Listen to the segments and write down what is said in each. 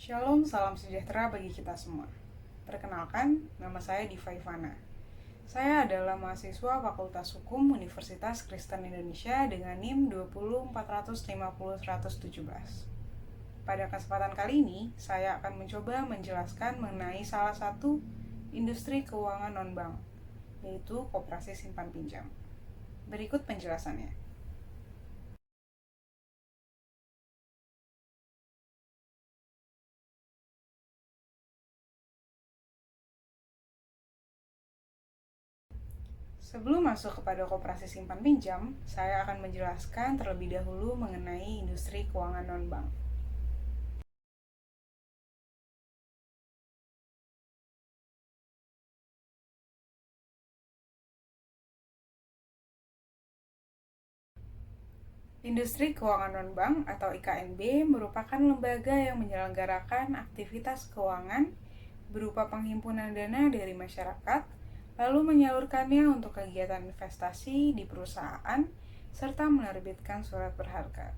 Shalom, salam sejahtera bagi kita semua. Perkenalkan, nama saya Diva Ivana. Saya adalah mahasiswa Fakultas Hukum Universitas Kristen Indonesia dengan NIM 20450-117. Pada kesempatan kali ini, saya akan mencoba menjelaskan mengenai salah satu industri keuangan non-bank, yaitu koperasi simpan pinjam. Berikut penjelasannya. Sebelum masuk kepada koperasi simpan pinjam, saya akan menjelaskan terlebih dahulu mengenai industri keuangan non-bank. Industri Keuangan Non-Bank atau IKNB merupakan lembaga yang menyelenggarakan aktivitas keuangan berupa penghimpunan dana dari masyarakat, lalu menyalurkannya untuk kegiatan investasi di perusahaan, serta menerbitkan surat berharga.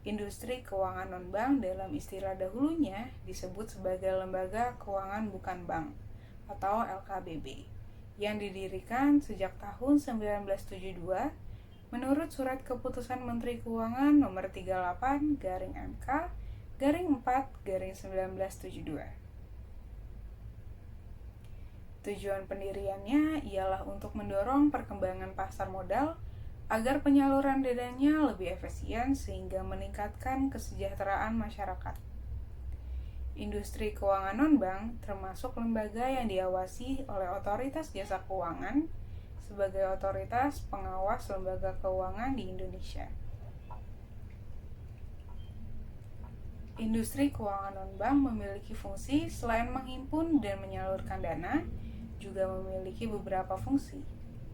Industri keuangan non-bank dalam istilah dahulunya disebut sebagai lembaga keuangan bukan bank atau LKBB yang didirikan sejak tahun 1972 menurut Surat Keputusan Menteri Keuangan Nomor 38-MK-4-1972. Tujuan pendiriannya ialah untuk mendorong perkembangan pasar modal agar penyaluran dananya lebih efisien sehingga meningkatkan kesejahteraan masyarakat. Industri keuangan non-bank termasuk lembaga yang diawasi oleh Otoritas Jasa Keuangan sebagai otoritas pengawas lembaga keuangan di Indonesia. Industri keuangan non-bank memiliki fungsi selain menghimpun dan menyalurkan dana, juga memiliki beberapa fungsi,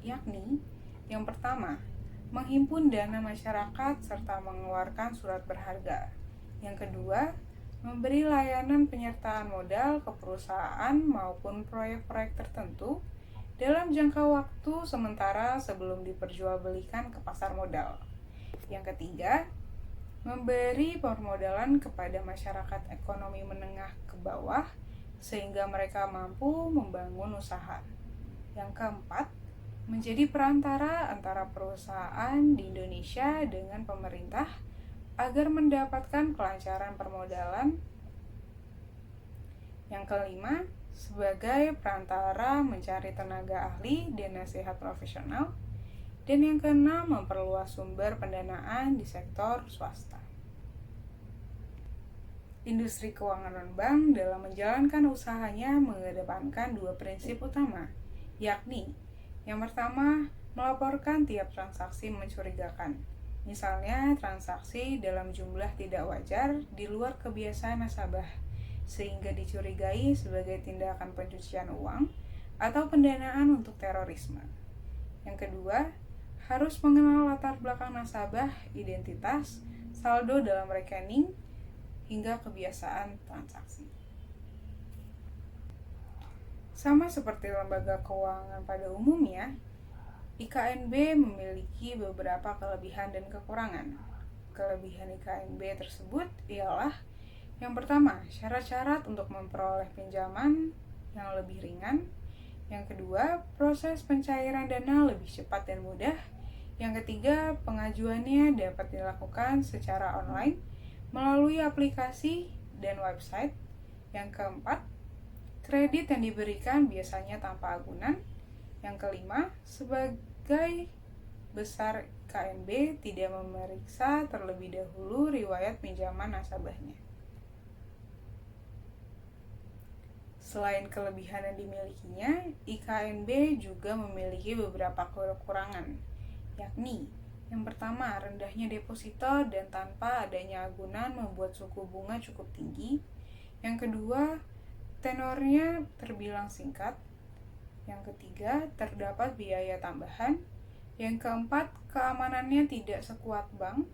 yakni yang pertama, menghimpun dana masyarakat serta mengeluarkan surat berharga. Yang kedua, memberi layanan penyertaan modal ke perusahaan maupun proyek-proyek tertentu dalam jangka waktu sementara sebelum diperjualbelikan ke pasar modal. Yang ketiga, memberi permodalan kepada masyarakat ekonomi menengah ke bawah sehingga mereka mampu membangun usaha. Yang keempat, menjadi perantara antara perusahaan di Indonesia dengan pemerintah agar mendapatkan kelancaran permodalan. Yang kelima, sebagai perantara mencari tenaga ahli dan nasihat profesional. Dan yang keenam, memperluas sumber pendanaan di sektor swasta. Industri keuangan non-bank dalam menjalankan usahanya mengedepankan dua prinsip utama, yakni yang pertama, melaporkan tiap transaksi mencurigakan. Misalnya, transaksi dalam jumlah tidak wajar di luar kebiasaan nasabah, sehingga dicurigai sebagai tindakan pencucian uang atau pendanaan untuk terorisme. Yang kedua, harus mengenal latar belakang nasabah, identitas, saldo dalam rekening, hingga kebiasaan transaksi. Sama seperti lembaga keuangan pada umumnya, IKNB memiliki beberapa kelebihan dan kekurangan. Kelebihan IKNB tersebut ialah yang pertama, syarat-syarat untuk memperoleh pinjaman yang lebih ringan. Yang kedua, proses pencairan dana lebih cepat dan mudah. Yang ketiga, pengajuannya dapat dilakukan secara online melalui aplikasi dan website. Yang keempat, kredit yang diberikan biasanya tanpa agunan. Yang kelima, sebagai besar KNB tidak memeriksa terlebih dahulu riwayat pinjaman nasabahnya. Selain kelebihan yang dimilikinya, IKNB juga memiliki beberapa kekurangan, yakni yang pertama, rendahnya deposito dan tanpa adanya agunan membuat suku bunga cukup tinggi. Yang kedua, tenornya terbilang singkat. Yang ketiga, terdapat biaya tambahan. Yang keempat, keamanannya tidak sekuat bank.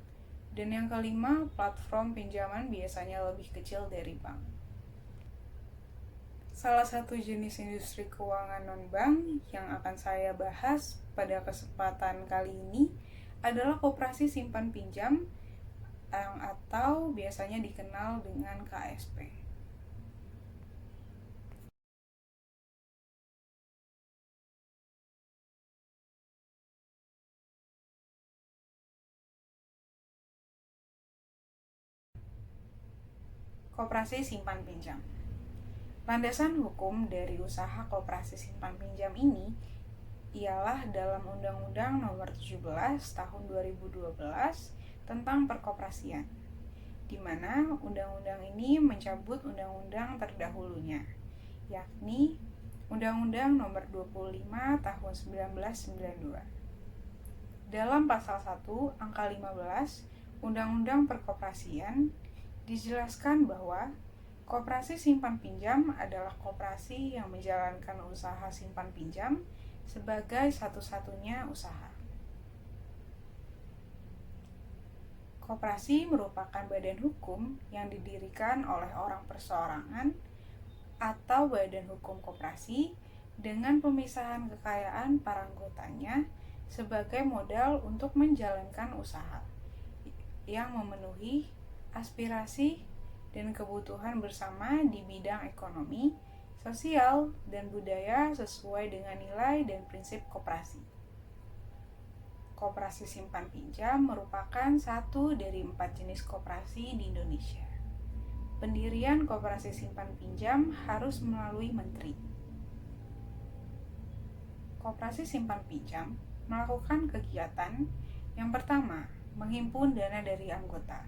Dan yang kelima, platform pinjaman biasanya lebih kecil dari bank. Salah satu jenis industri keuangan non-bank yang akan saya bahas pada kesempatan kali ini adalah koperasi simpan pinjam atau biasanya dikenal dengan KSP. Koperasi simpan pinjam. Landasan hukum dari usaha koperasi simpan pinjam ini ialah dalam Undang-Undang Nomor 17 Tahun 2012 tentang perkoperasian, di mana undang-undang ini mencabut undang-undang terdahulunya, yakni Undang-Undang Nomor 25 Tahun 1992. Dalam pasal 1 angka 15 Undang-Undang Perkoperasian dijelaskan bahwa koperasi simpan pinjam adalah koperasi yang menjalankan usaha simpan pinjam sebagai satu-satunya usaha. Koperasi merupakan badan hukum yang didirikan oleh orang perseorangan atau badan hukum koperasi dengan pemisahan kekayaan para anggotanya sebagai modal untuk menjalankan usaha yang memenuhi aspirasi dan kebutuhan bersama di bidang ekonomi, sosial, dan budaya sesuai dengan nilai dan prinsip koperasi. Koperasi simpan pinjam merupakan satu dari 4 jenis koperasi di Indonesia. Pendirian koperasi simpan pinjam harus melalui menteri. Koperasi simpan pinjam melakukan kegiatan yang pertama, menghimpun dana dari anggota.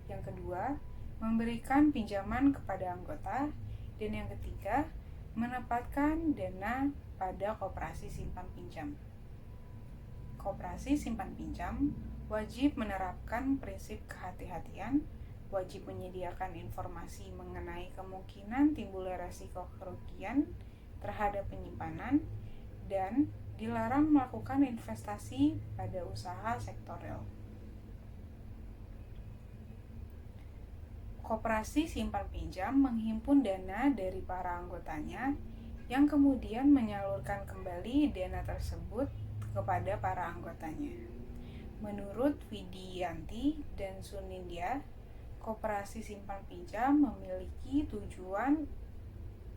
Yang kedua, memberikan pinjaman kepada anggota, dan yang ketiga, menempatkan dana pada koperasi simpan pinjam. Koperasi simpan pinjam wajib menerapkan prinsip kehati-hatian, wajib menyediakan informasi mengenai kemungkinan timbulnya resiko kerugian terhadap penyimpanan, dan dilarang melakukan investasi pada usaha sektor real. Koperasi simpan pinjam menghimpun dana dari para anggotanya yang kemudian menyalurkan kembali dana tersebut kepada para anggotanya. Menurut Widianti dan Sunindya, koperasi simpan pinjam memiliki tujuan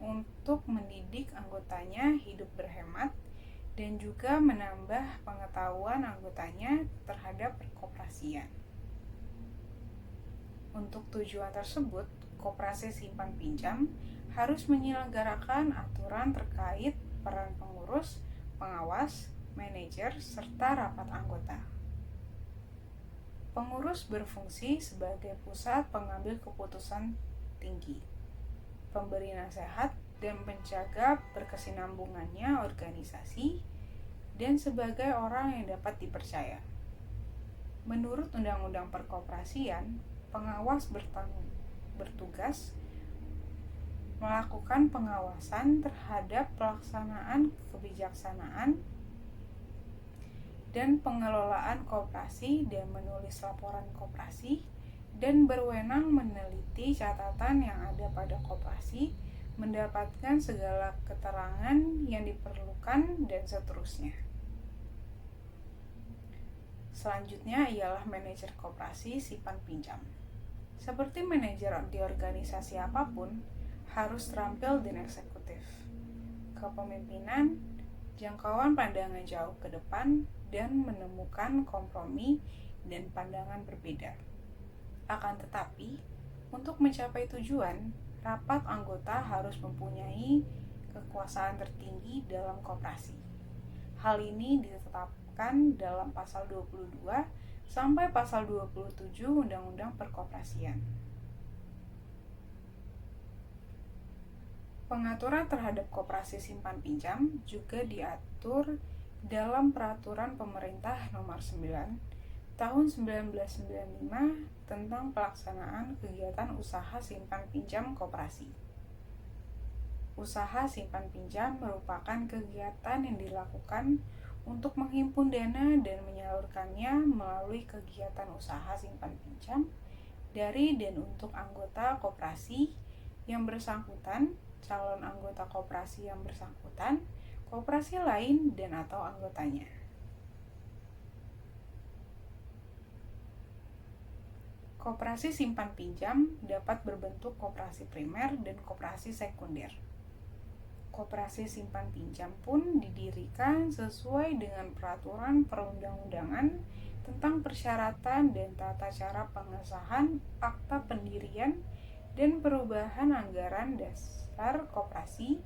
untuk mendidik anggotanya hidup berhemat dan juga menambah pengetahuan anggotanya terhadap perkoperasian. Untuk tujuan tersebut, koperasi simpan pinjam harus menyelenggarakan aturan terkait peran pengurus, pengawas, manajer, serta rapat anggota. Pengurus berfungsi sebagai pusat pengambil keputusan tinggi, pemberi nasihat dan penjaga berkesinambungannya organisasi, dan sebagai orang yang dapat dipercaya. Menurut Undang-Undang Perkoperasian, pengawas bertugas melakukan pengawasan terhadap pelaksanaan kebijaksanaan dan pengelolaan koperasi dan menulis laporan koperasi, dan berwenang meneliti catatan yang ada pada koperasi, mendapatkan segala keterangan yang diperlukan, dan seterusnya. Selanjutnya ialah manajer koperasi simpan pinjam. Seperti manajer di organisasi apapun, harus terampil dan eksekutif. Kepemimpinan, jangkauan pandangan jauh ke depan, dan menemukan kompromi dan pandangan berbeda. Akan tetapi, untuk mencapai tujuan, rapat anggota harus mempunyai kekuasaan tertinggi dalam koperasi. Hal ini ditetapkan dalam pasal 22 sampai pasal 27 Undang-Undang Perkoperasian. Pengaturan terhadap koperasi simpan pinjam juga diatur dalam Peraturan Pemerintah Nomor 9 Tahun 1995 tentang pelaksanaan kegiatan usaha simpan pinjam koperasi. Usaha simpan pinjam merupakan kegiatan yang dilakukan untuk menghimpun dana dan menyalurkannya melalui kegiatan usaha simpan pinjam dari dan untuk anggota koperasi yang bersangkutan, calon anggota koperasi yang bersangkutan, koperasi lain, dan atau anggotanya. Koperasi simpan pinjam dapat berbentuk koperasi primer dan koperasi sekunder. Koperasi simpan pinjam pun didirikan sesuai dengan peraturan perundang-undangan tentang persyaratan dan tata cara pengesahan akta pendirian dan perubahan anggaran dasar koperasi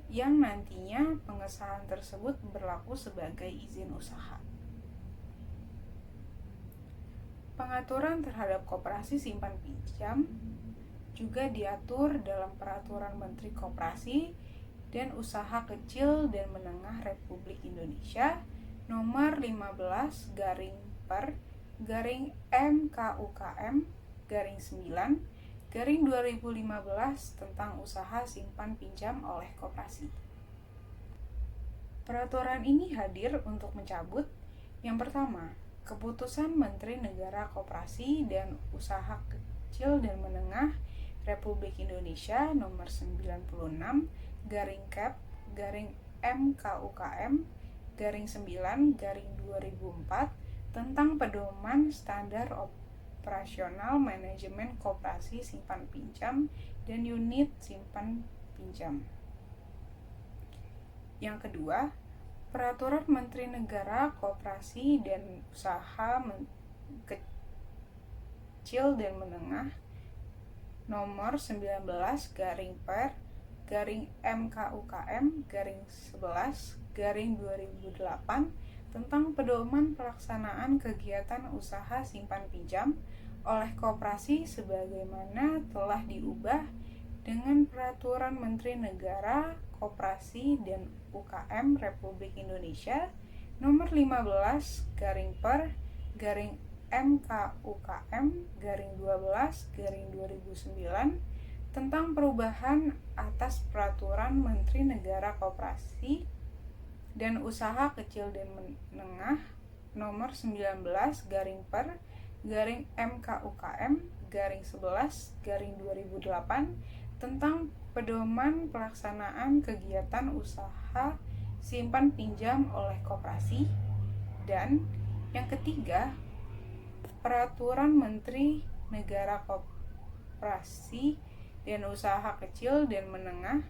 yang nantinya pengesahan tersebut berlaku sebagai izin usaha. Pengaturan terhadap koperasi simpan pinjam juga diatur dalam Peraturan Menteri Koperasi dan Usaha Kecil dan Menengah Republik Indonesia Nomor 15 MKUKM 9 2015 tentang usaha simpan pinjam oleh koperasi. Peraturan ini hadir untuk mencabut yang pertama, Keputusan Menteri Negara Koperasi dan Usaha Kecil dan Menengah Republik Indonesia Nomor 96 MKUKM 9/2004 tentang pedoman standar operasional manajemen koperasi simpan pinjam dan unit simpan pinjam. Yang kedua, Peraturan Menteri Negara Koperasi dan Usaha Kecil dan Menengah Nomor 19 MKUKM 11/2008 tentang pedoman pelaksanaan kegiatan usaha simpan pinjam oleh koperasi sebagaimana telah diubah dengan Peraturan Menteri Negara Koperasi dan UKM Republik Indonesia Nomor 15 MKUKM 12/2009 tentang perubahan atas Peraturan Menteri Negara Koperasi dan Usaha Kecil dan Menengah Nomor 19 MKUKM 11/2008 tentang pedoman pelaksanaan kegiatan usaha simpan pinjam oleh koperasi. Dan yang ketiga, Peraturan Menteri Negara Koperasi dan Usaha Kecil dan Menengah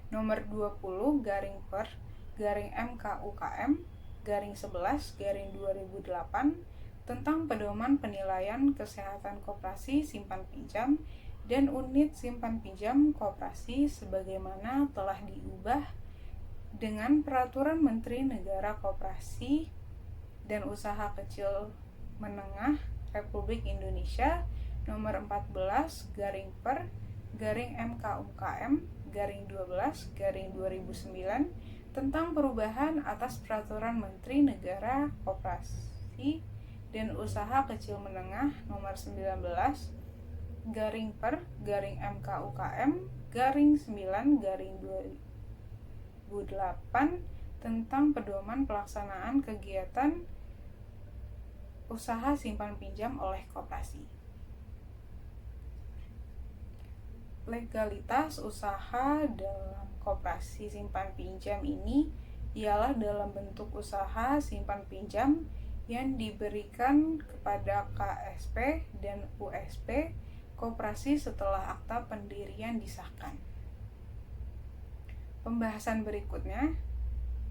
Nomor 20 MKUKM 11/2008 tentang pedoman penilaian kesehatan koperasi simpan pinjam dan unit simpan pinjam koperasi sebagaimana telah diubah dengan Peraturan Menteri Negara Koperasi dan Usaha Kecil Menengah Republik Indonesia Nomor 14 MKUKM 12/2009 tentang perubahan atas Peraturan Menteri Negara Koperasi dan Usaha Kecil Menengah Nomor 19 MKUKM 9/2008 tentang pedoman pelaksanaan kegiatan usaha simpan pinjam oleh koperasi. Legalitas usaha dalam koperasi simpan pinjam ini ialah dalam bentuk usaha simpan pinjam yang diberikan kepada KSP dan USP koperasi setelah akta pendirian disahkan. Pembahasan berikutnya,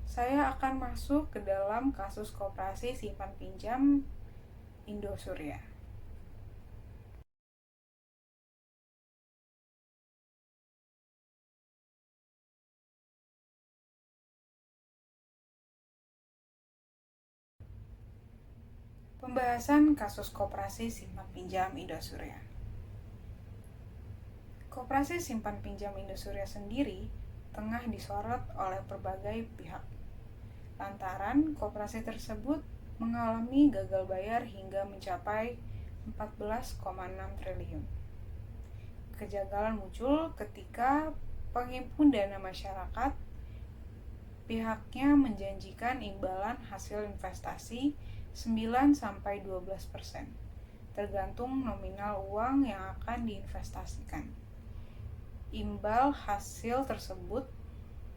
saya akan masuk ke dalam kasus koperasi simpan pinjam Indosurya. Pembahasan kasus koperasi simpan pinjam Indosurya. Koperasi simpan pinjam Indosurya sendiri tengah disorot oleh berbagai pihak. Lantaran koperasi tersebut mengalami gagal bayar hingga mencapai 14,6 triliun. Kejanggalan muncul ketika penghimpun dana masyarakat pihaknya menjanjikan imbalan hasil investasi 9-12%, tergantung nominal uang yang akan diinvestasikan. Imbal hasil tersebut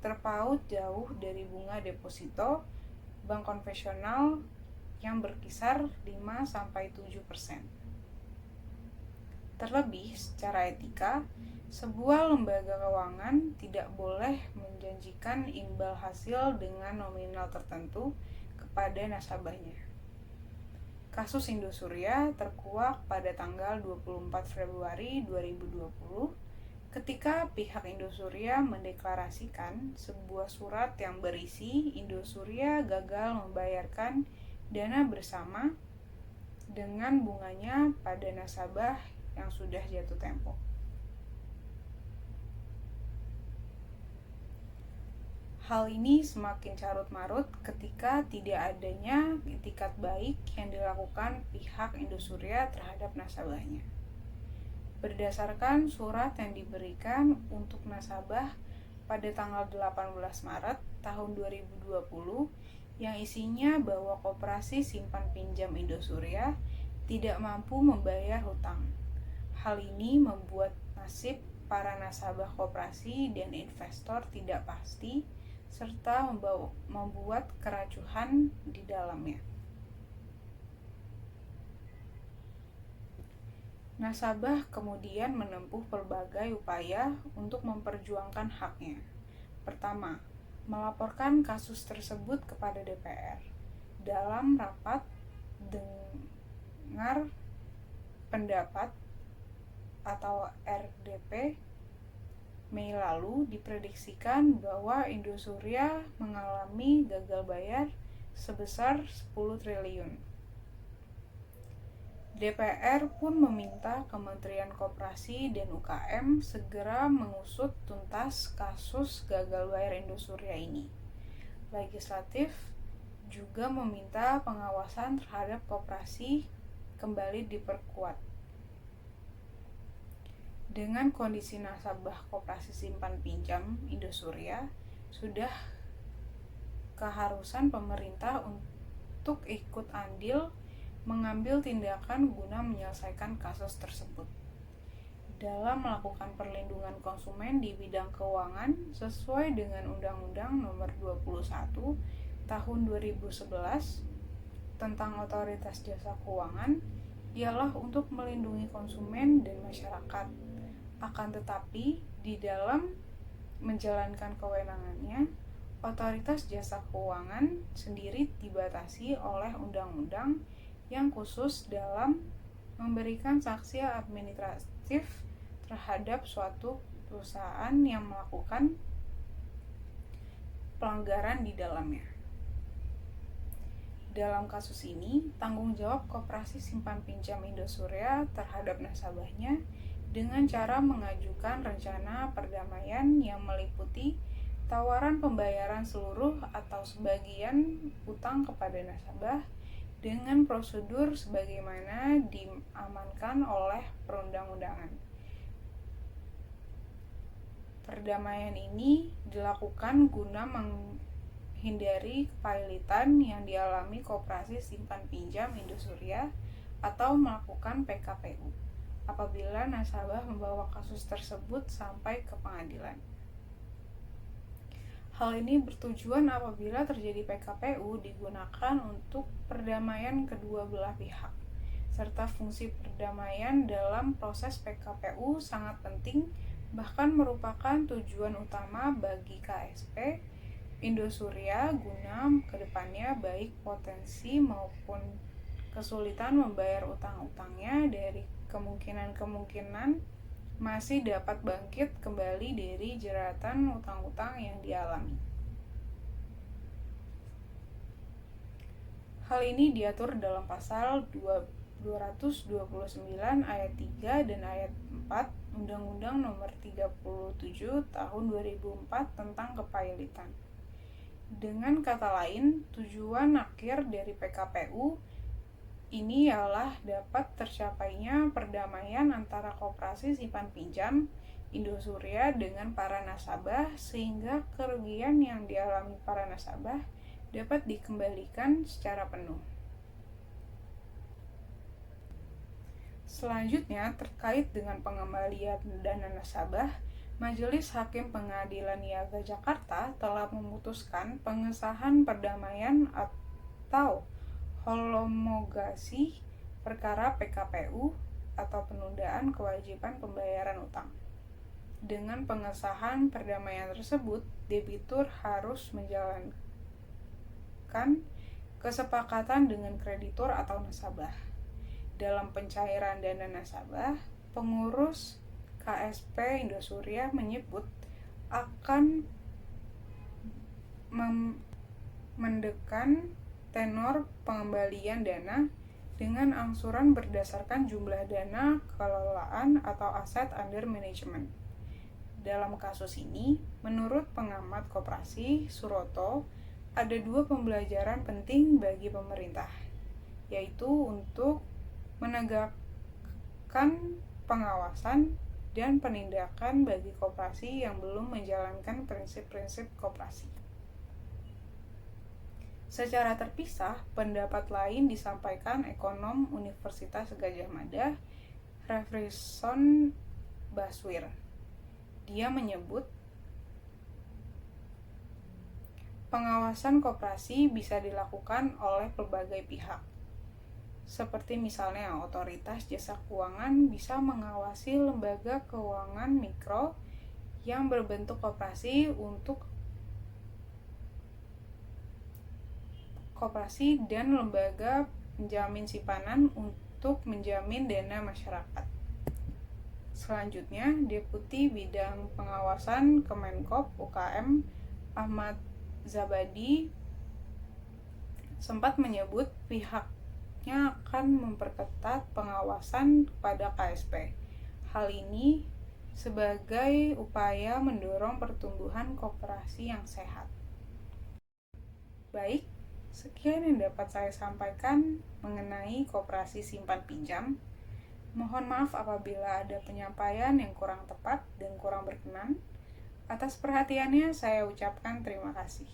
terpaut jauh dari bunga deposito bank konvensional yang berkisar 5-7%. Terlebih, secara etika, sebuah lembaga keuangan tidak boleh menjanjikan imbal hasil dengan nominal tertentu kepada nasabahnya. Kasus Indosuria terkuak pada tanggal 24 Februari 2020 ketika pihak Indosuria mendeklarasikan sebuah surat yang berisi Indosuria gagal membayarkan dana bersama dengan bunganya pada nasabah yang sudah jatuh tempo. Hal ini semakin carut-marut ketika tidak adanya itikat baik yang dilakukan pihak Indosuria terhadap nasabahnya. Berdasarkan surat yang diberikan untuk nasabah pada tanggal 18 Maret tahun 2020 yang isinya bahwa Koperasi Simpan Pinjam Indosuria tidak mampu membayar hutang. Hal ini membuat nasib para nasabah koperasi dan investor tidak pasti serta membuat keracuhan di dalamnya. Nasabah kemudian menempuh berbagai upaya untuk memperjuangkan haknya. Pertama, melaporkan kasus tersebut kepada DPR. Dalam rapat dengar pendapat atau RDP Mei lalu diprediksikan bahwa Indosuria mengalami gagal bayar sebesar 10 triliun. DPR pun meminta Kementerian Koperasi dan UKM segera mengusut tuntas kasus gagal bayar Indosuria ini. Legislatif juga meminta pengawasan terhadap koperasi kembali diperkuat. Dengan kondisi nasabah Koperasi Simpan Pinjam Indosuria, sudah keharusan pemerintah untuk ikut andil mengambil tindakan guna menyelesaikan kasus tersebut. Dalam melakukan perlindungan konsumen di bidang keuangan sesuai dengan Undang-Undang Nomor 21 Tahun 2011 tentang Otoritas Jasa Keuangan ialah untuk melindungi konsumen dan masyarakat. Akan tetapi, di dalam menjalankan kewenangannya, Otoritas Jasa Keuangan sendiri dibatasi oleh undang-undang yang khusus dalam memberikan sanksi administratif terhadap suatu perusahaan yang melakukan pelanggaran di dalamnya. Dalam kasus ini, tanggung jawab Koperasi Simpan Pinjam Indosuria terhadap nasabahnya dengan cara mengajukan rencana perdamaian yang meliputi tawaran pembayaran seluruh atau sebagian utang kepada nasabah dengan prosedur sebagaimana diamankan oleh perundang-undangan. Perdamaian ini dilakukan guna menghindari kepailitan yang dialami Koperasi Simpan Pinjam Indosuria atau melakukan PKPU apabila nasabah membawa kasus tersebut sampai ke pengadilan. Hal ini bertujuan apabila terjadi PKPU digunakan untuk perdamaian kedua belah pihak, serta fungsi perdamaian dalam proses PKPU sangat penting, bahkan merupakan tujuan utama bagi KSP Indosuria guna kedepannya baik potensi maupun kesulitan membayar utang-utangnya dari kemungkinan masih dapat bangkit kembali dari jeratan utang-utang yang dialami. Hal ini diatur dalam pasal 229 ayat 3 dan ayat 4 Undang-Undang Nomor 37 Tahun 2004 tentang kepailitan. Dengan kata lain, tujuan akhir dari PKPU ini ialah dapat tercapainya perdamaian antara Koperasi Simpan Pinjam Indosuria dengan para nasabah sehingga kerugian yang dialami para nasabah dapat dikembalikan secara penuh. Selanjutnya, terkait dengan pengembalian dana nasabah, Majelis Hakim Pengadilan Niaga Jakarta telah memutuskan pengesahan perdamaian atau homologasi perkara PKPU atau penundaan kewajiban pembayaran utang. Dengan pengesahan perdamaian tersebut, debitur harus menjalankan kesepakatan dengan kreditur atau nasabah. Dalam pencairan dana nasabah, pengurus KSP Indosuria menyebut akan mendekan tenor pengembalian dana dengan angsuran berdasarkan jumlah dana kelolaan atau aset under management. Dalam kasus ini, menurut pengamat koperasi Suroto, ada 2 pembelajaran penting bagi pemerintah, yaitu untuk menegakkan pengawasan dan penindakan bagi koperasi yang belum menjalankan prinsip-prinsip koperasi. Secara terpisah, pendapat lain disampaikan ekonom Universitas Gadjah Mada, Refrison Baswir. Dia menyebut pengawasan koperasi bisa dilakukan oleh berbagai pihak, seperti misalnya otoritas jasa keuangan bisa mengawasi lembaga keuangan mikro yang berbentuk koperasi dan lembaga penjamin simpanan untuk menjamin dana masyarakat. Selanjutnya, Deputi Bidang Pengawasan Kemenkop UKM Ahmad Zabadi sempat menyebut pihaknya akan memperketat pengawasan kepada KSP. Hal ini sebagai upaya mendorong pertumbuhan koperasi yang sehat. Baik, sekian yang dapat saya sampaikan mengenai koperasi simpan pinjam. Mohon maaf apabila ada penyampaian yang kurang tepat dan kurang berkenan. Atas perhatiannya saya ucapkan terima kasih.